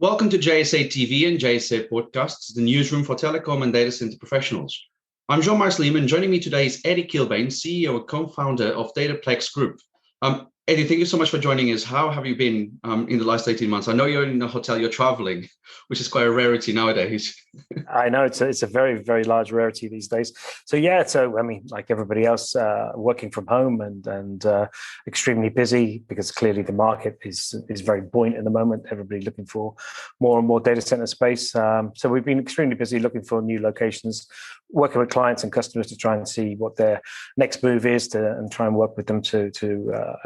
Welcome to JSA TV and JSA Podcasts, the newsroom for telecom and data center professionals. I'm João Marques Lima, and joining me today is Eddie Kilbane, CEO and co-founder of Dataplex Group. Eddie, thank you so much for joining us. How have you been in the last 18 months? I know you're in a hotel, you're traveling, which is quite a rarity nowadays. I know it's a very, very large rarity these days. So I mean, like everybody else, working from home and extremely busy because clearly the market is very buoyant at the moment. Everybody looking for more and more data center space. So we've been extremely busy looking for new locations, working with clients and customers to try and see what their next move is and try and work with them to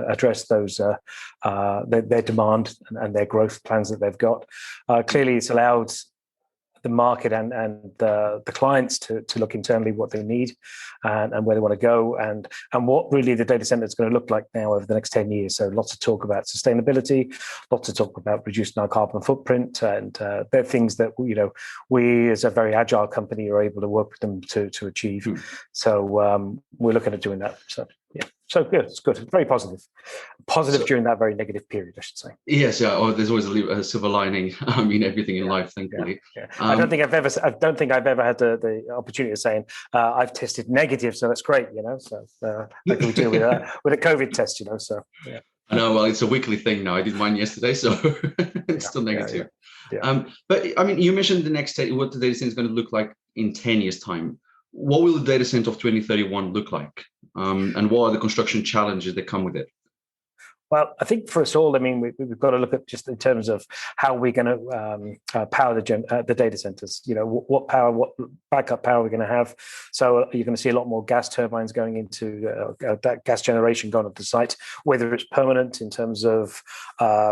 address those their demand and their growth plans that they've got. Clearly, it's allowed the market and the clients to look internally what they need and where they want to go and what really the data center is going to look like now over the next 10 years. So lots of talk about sustainability, lots of talk about reducing our carbon footprint, and they're things that we as a very agile company are able to work with them to achieve. So we're looking at doing that. So yeah. So good, it's good. Very positive during that very negative period, I should say. Yes, yeah. Oh, there's always a silver lining. I mean, everything in life, thankfully. Yeah. I don't think I've ever had the opportunity of saying I've tested negative, so that's great. So how can we do with a COVID test? So yeah. No, well, it's a weekly thing now. I did mine yesterday, so it's still negative. Yeah. But I mean, you mentioned what the data center is going to look like in 10 years' time. What will the data center of 2031 look like? And what are the construction challenges that come with it? Well, I think for us all, I mean, we've got to look at just in terms of how we're going to power the data centers. What backup power we're going to have. So you're going to see a lot more gas turbines going into that gas generation going up the site, whether it's permanent in terms of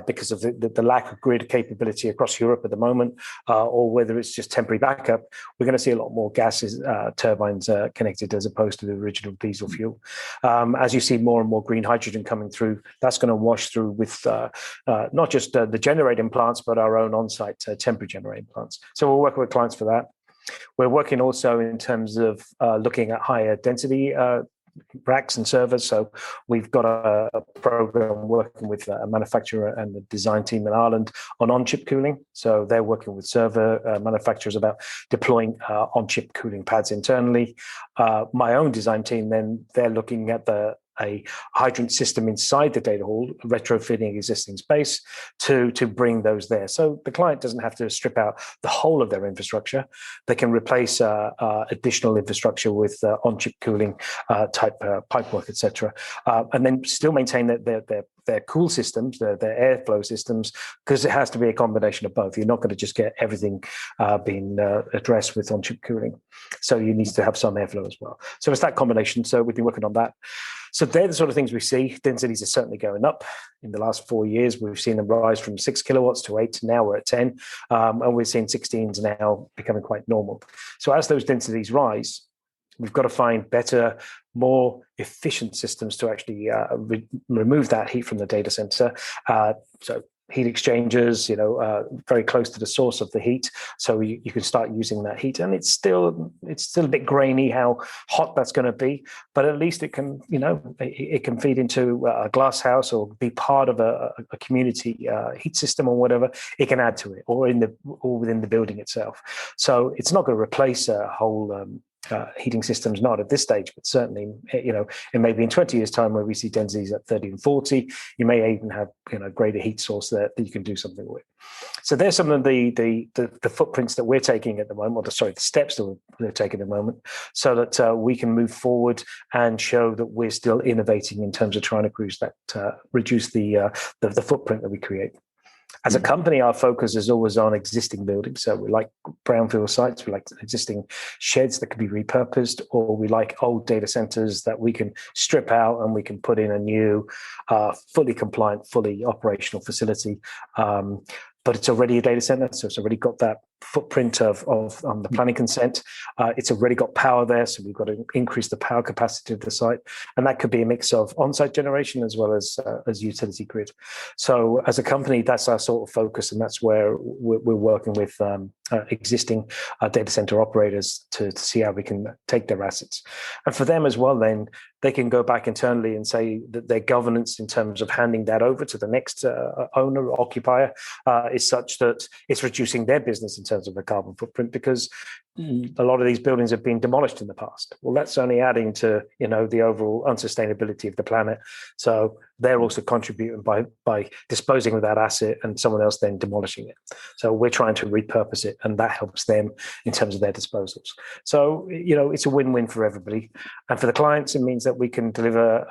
because of the lack of grid capability across Europe at the moment, or whether it's just temporary backup. We're going to see a lot more gas turbines connected as opposed to the original diesel fuel. As you see more and more green hydrogen coming through, that's going to wash through with not just the generating plants, but our own on-site temporary generating plants. So we're working with clients for that. We're working also in terms of looking at higher density racks and servers. So we've got a program working with a manufacturer and the design team in Ireland on-chip cooling. So they're working with server manufacturers about deploying on-chip cooling pads internally. My own design team, then they're looking at a hydrant system inside the data hall, retrofitting existing space to bring those there. So the client doesn't have to strip out the whole of their infrastructure. They can replace additional infrastructure with on-chip cooling type pipework, etc., and then still maintain their cool systems, their airflow systems, because it has to be a combination of both. You're not going to just get everything being addressed with on-chip cooling. So you need to have some airflow as well. So it's that combination. So we've been working on that. So they're the sort of things we see. Densities are certainly going up. In the last 4 years, we've seen them rise from 6 kilowatts to 8. Now we're at 10. And we're seeing 16s now becoming quite normal. So as those densities rise, we've got to find better, more efficient systems to actually remove that heat from the data center. So heat exchangers, very close to the source of the heat, so you can start using that heat. And it's still a bit grainy how hot that's going to be, but at least it can, it can feed into a glass house or be part of a community heat system or whatever. It can add to it, or within the building itself. So it's not going to replace a whole heating systems, not at this stage, but certainly, it may be in 20 years' time where we see densities at 30 and 40. You may even have, greater heat source that you can do something with. So there's some of the footprints that we're taking at the moment, the steps that we're taking at the moment, so that we can move forward and show that we're still innovating in terms of trying to reduce the footprint that we create. As a company, our focus is always on existing buildings. So we like brownfield sites, we like existing sheds that can be repurposed, or we like old data centers that we can strip out and we can put in a new, fully compliant, fully operational facility. But it's already a data center, so it's already got that footprint of on the planning consent. It's already got power there, so we've got to increase the power capacity of the site, and that could be a mix of on-site generation as well as utility grid. So as a company, that's our sort of focus, and that's where we're working with existing data center operators to see how we can take their assets. And for them as well, then they can go back internally and say that their governance in terms of handing that over to the next owner or occupier is such that it's reducing their business in terms of the carbon footprint, because a lot of these buildings have been demolished in the past. Well, that's only adding to the overall unsustainability of the planet. So they're also contributing by disposing of that asset and someone else then demolishing it. So we're trying to repurpose it, and that helps them in terms of their disposals. So it's a win-win for everybody, and for the clients, it means that we can deliver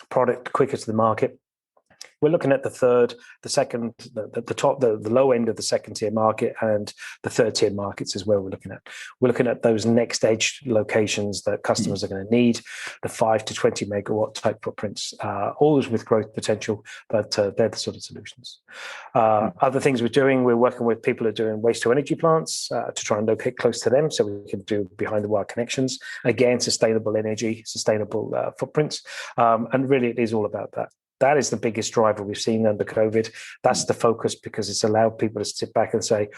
product quicker to the market. We're looking at the third, the second, the top, the low end of the second tier market, and the third tier markets is where we're looking at. We're looking at those next edge locations that customers are going to need, the 5 to 20 megawatt type footprints, always with growth potential, but they're the sort of solutions. Other things we're working with people who are doing waste to energy plants to try and locate close to them so we can do behind the wire connections. Again, sustainable energy, sustainable footprints. And really it is all about that. That is the biggest driver we've seen under COVID. That's the focus, because it's allowed people to sit back and say,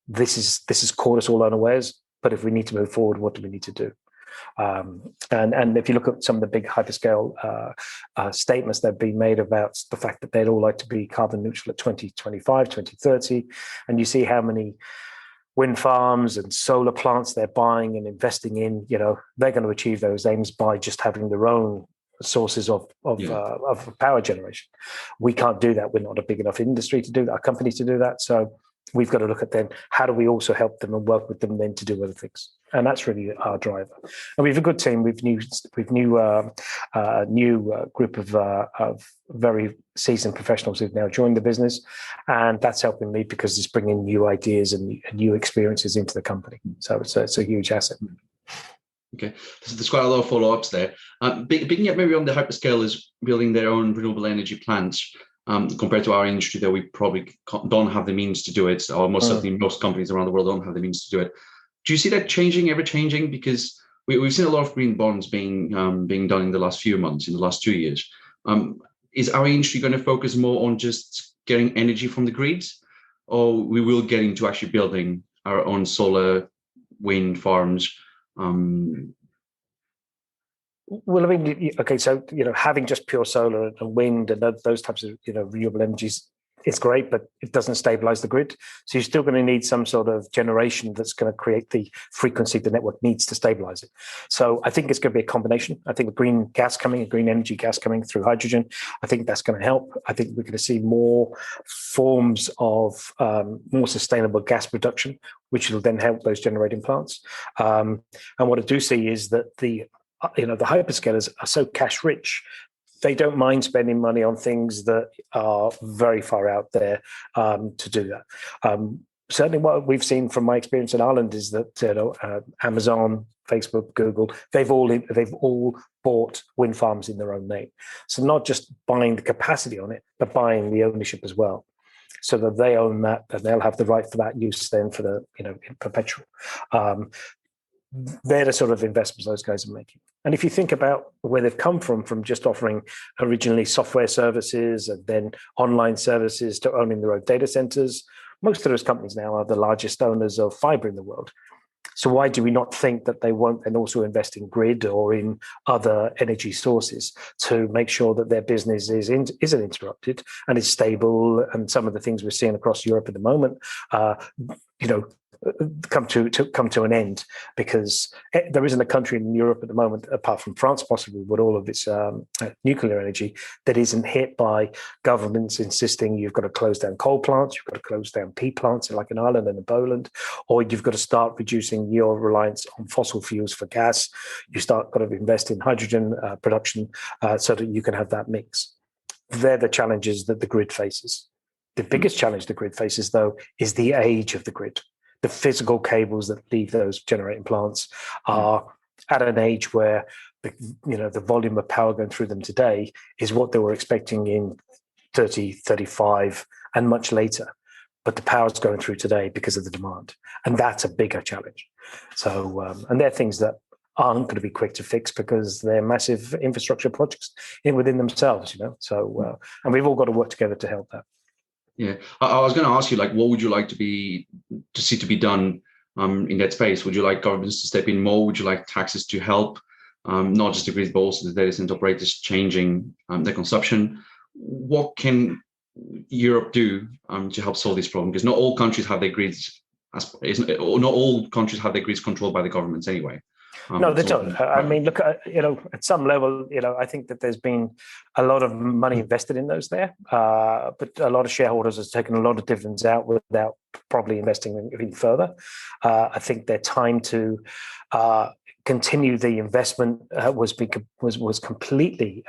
this has caught us all unawares, but if we need to move forward, what do we need to do? And if you look at some of the big hyperscale statements that have been made about the fact that they'd all like to be carbon neutral at 2025, 2030, and you see how many wind farms and solar plants they're buying and investing in, they're going to achieve those aims by just having their own sources of power generation. We can't do that. We're not a big enough industry to do that, a company to do that. So we've got to look at then, how do we also help them and work with them then to do other things? And that's really our driver. And we have a good team. We've new group of very seasoned professionals who've now joined the business, and that's helping me because it's bringing new ideas and new experiences into the company. So it's a huge asset. Okay, so there's quite a lot of follow-ups there. Picking up maybe on the hyperscalers building their own renewable energy plants, compared to our industry, that we probably don't have the means to do it, or certainly most companies around the world don't have the means to do it. Do you see that ever changing? Because we've seen a lot of green bonds being done in the last few months, in the last 2 years. Is our industry going to focus more on just getting energy from the grids, or we will get into actually building our own solar, wind farms? Well, I mean, okay, so having just pure solar and wind and those types of renewable energies, it's great, but it doesn't stabilize the grid. So you're still going to need some sort of generation that's going to create the frequency the network needs to stabilize it. So I think it's going to be a combination. I think green energy gas coming through hydrogen, I think that's going to help. I think we're going to see more forms of more sustainable gas production, which will then help those generating plants. And what I do see is that the hyperscalers are so cash rich, they don't mind spending money on things that are very far out there to do that. Certainly what we've seen from my experience in Ireland is that Amazon, Facebook, Google, they've all bought wind farms in their own name. So not just buying the capacity on it, but buying the ownership as well, so that they own that and they'll have the right for that use then for the in perpetual. They're the sort of investments those guys are making. And if you think about where they've come from just offering originally software services and then online services to owning their own data centers, most of those companies now are the largest owners of fiber in the world. So why do we not think that they won't then also invest in grid or in other energy sources to make sure that their business isn't interrupted and is stable? And some of the things we're seeing across Europe at the moment, come to an end, because there isn't a country in Europe at the moment, apart from France possibly, with all of its nuclear energy, that isn't hit by governments insisting you've got to close down coal plants, you've got to close down peat plants like in Ireland and in Poland, or you've got to start reducing your reliance on fossil fuels for gas. You got to invest in hydrogen production so that you can have that mix. They're the challenges that the grid faces. The biggest challenge the grid faces, though, is the age of the grid. The physical cables that leave those generating plants are at an age where the volume of power going through them today is what they were expecting in 30, 35, and much later. but the power's going through today because of the demand. And that's a bigger challenge. So, and they're things that aren't going to be quick to fix because they're massive infrastructure projects within themselves, So, and we've all got to work together to help that. Yeah, I was going to ask you, like, what would you like to see to be done in that space? Would you like governments to step in more? Would you like taxes to help, not just the grid, but also the data center operators changing their consumption? What can Europe do to help solve this problem? Because not all countries have their grids, not all countries have their grids controlled by the governments anyway. No, they don't. I mean, look, at some level, I think that there's been a lot of money invested in those there, but a lot of shareholders have taken a lot of dividends out without probably investing even further. I think their time to continue the investment was completely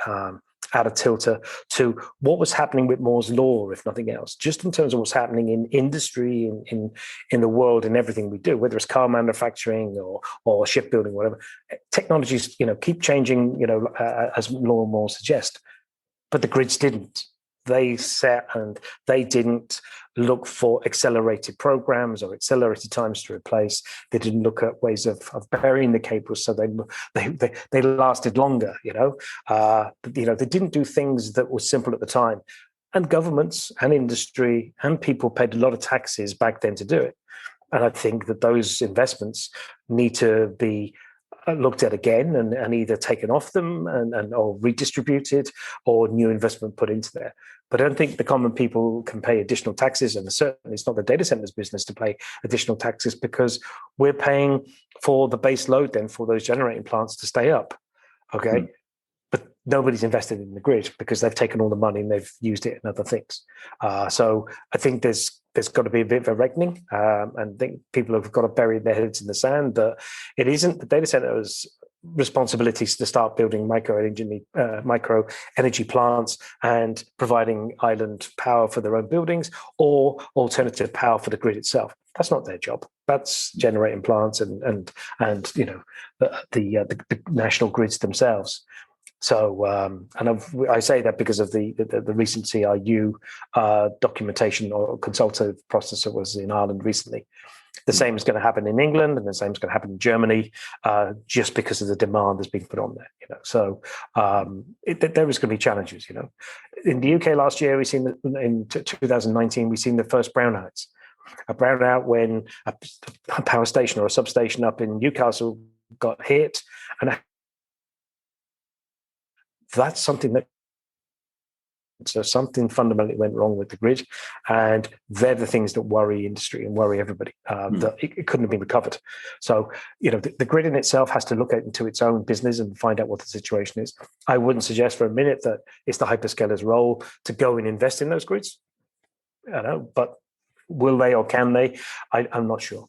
out of tilter to what was happening with Moore's law, if nothing else, just in terms of what's happening in industry, in the world, and everything we do, whether it's car manufacturing or shipbuilding, whatever. Technologies, keep changing, as law and Moore suggest, but the grids didn't. They sat and they didn't look for accelerated programs or accelerated times to replace. They didn't look at ways of burying the cables so they lasted longer. They didn't do things that were simple at the time. And governments and industry and people paid a lot of taxes back then to do it. And I think that those investments need to be looked at again and either taken off them or redistributed or new investment put into there. But I don't think the common people can pay additional taxes, and certainly it's not the data centers business to pay additional taxes because we're paying for the base load then for those generating plants to stay up. Okay. Mm. But nobody's invested in the grid because they've taken all the money and they've used it in other things. So I think there's got to be a bit of a reckoning, and I think people have got to bury their heads in the sand that it isn't the data centers' responsibilities to start building micro energy plants and providing island power for their own buildings or alternative power for the grid itself. That's not their job. That's generating plants and the national grids themselves. So, and I say that because of the recent CRU documentation or consultative process that was in Ireland recently. The same is going to happen in England, and the same is going to happen in Germany, just because of the demand that's being put on there. So there is going to be challenges. In the UK last year, we seen in 2019 we seen the first brownouts. A brownout when a power station or a substation up in Newcastle got hit, and that's something so something fundamentally went wrong with the grid, and they're the things that worry industry and worry everybody, that it couldn't have been recovered. So, the grid in itself has to look into its own business and find out what the situation is. I wouldn't suggest for a minute that it's the hyperscalers' role to go and invest in those grids. But will they or can they? I'm not sure,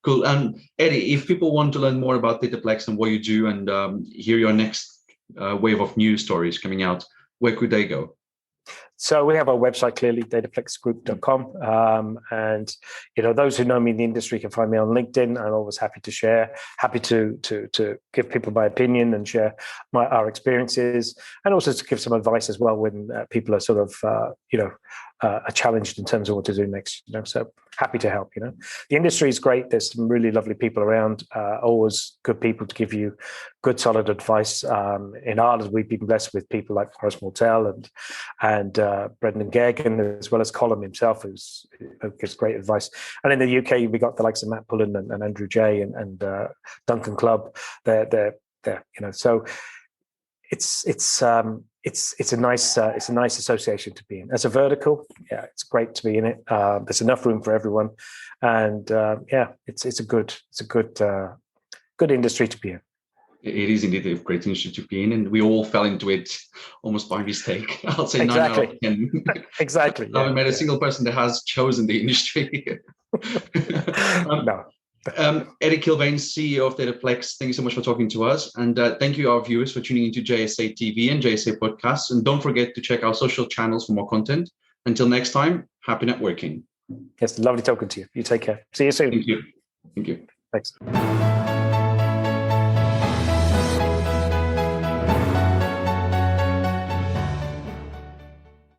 Cool. Eddie, if people want to learn more about Dataplex and what you do and hear your next wave of news stories coming out, where could they go? So we have our website, clearly, dataplexgroup.com. And, those who know me in the industry can find me on LinkedIn. I'm always happy to share, happy to give people my opinion and share our experiences, and also to give some advice as well when people are sort of, are challenged in terms of what to do next. So happy to help. The industry is great. There's some really lovely people around, always good people to give you good, solid advice. In Ireland, we've been blessed with people like Horace Mortel and Brendan Gagan, as well as Colin himself, who gives great advice. And in the UK, we got the likes of Matt Pullen and Andrew Jay and Duncan Clubb. They're so it's a nice association to be in. As a vertical, it's great to be in it. There's enough room for everyone, and it's a good industry to be in. It is indeed a great industry to be in, and we all fell into it almost by mistake. I'll say exactly. 9 out of 10. Exactly. I haven't met a single person that has chosen the industry. No. Eddie Kilbane, CEO of Dataplex, thank you so much for talking to us. And thank you, our viewers, for tuning into JSA TV and JSA podcasts. And don't forget to check our social channels for more content. Until next time, happy networking. Yes, lovely talking to you. You take care. See you soon. Thank you. Thank you. Thanks.